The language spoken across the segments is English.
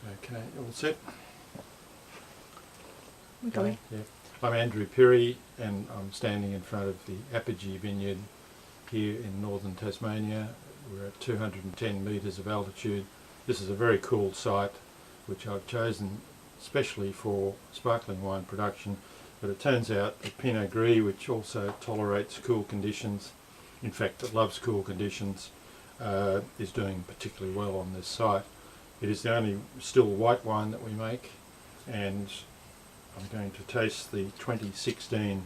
Okay, all set? Okay. Yeah. I'm Andrew Pirie and I'm standing in front of the Apogee vineyard here in northern Tasmania. We're at 210 metres of altitude. This is a very cool site which I've chosen especially for sparkling wine production, but it turns out that Pinot Gris, which also tolerates cool conditions, in fact it loves cool conditions, is doing particularly well on this site. It is the only still white wine that we make, and I'm going to taste the 2016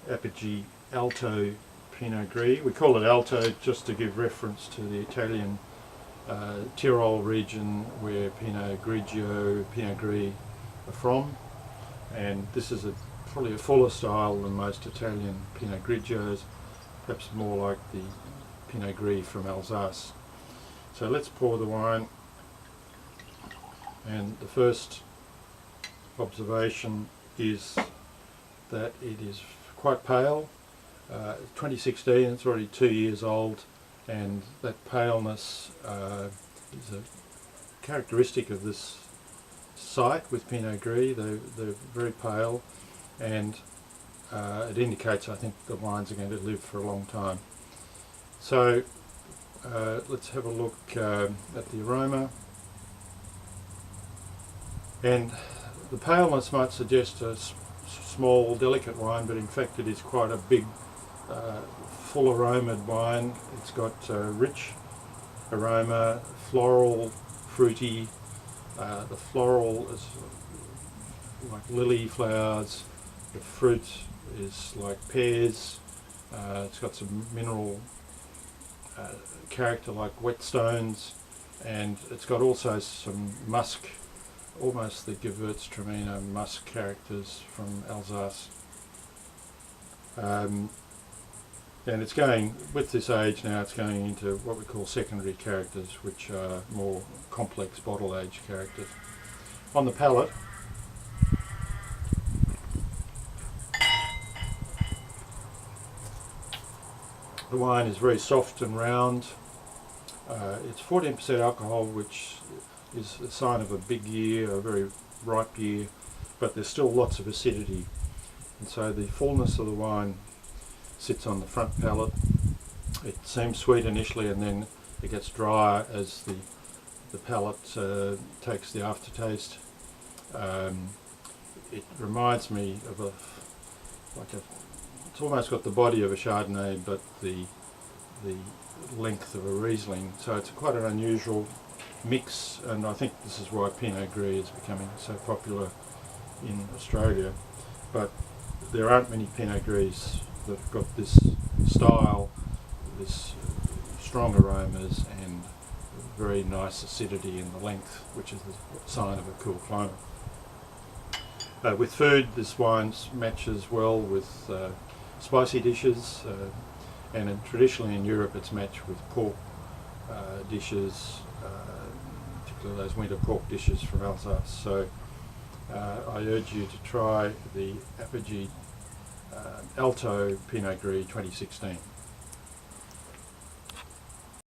Apogee Alto Pinot Gris. We call it Alto just to give reference to the Italian Tyrol region where Pinot Grigio, Pinot Gris are from, and this is probably a fuller style than most Italian Pinot Grigios, perhaps more like the Pinot Gris from Alsace. So let's pour the wine, and the first observation is that it is quite pale. 2016, it's already 2 years old, and that paleness is a characteristic of this site with Pinot Gris. They're very pale, and it indicates, I think, the wines are going to live for a long time. So let's have a look at the aroma. And the paleness might suggest a small, delicate wine, but in fact it is quite a big, full aromaed wine. It's got rich aroma, floral, fruity. The floral is like lily flowers. The fruit is like pears. It's got some mineral character like whetstones, and it's got also some musk, almost the Gewürztraminer musk characters from Alsace. And it's going, with this age now, it's going into what we call secondary characters, which are more complex bottle age characters. On the palate, the wine is very soft and round. It's 14% alcohol, which is a sign of a big year, a very ripe year, but there's still lots of acidity. And so the fullness of the wine sits on the front palate. It seems sweet initially, and then it gets drier as the palate takes the aftertaste. It reminds me of it's almost got the body of a Chardonnay, but the length of a Riesling. So it's quite an unusual mix, and I think this is why Pinot Gris is becoming so popular in Australia. But there aren't many Pinot Gris that have got this style, this strong aromas and very nice acidity in the length, which is the sign of a cool climate. With food, this wine matches well with spicy dishes, and traditionally in Europe it's matched with pork dishes, particularly those winter pork dishes from Alsace. So I urge you to try the Apogee Alto Pinot Gris 2016.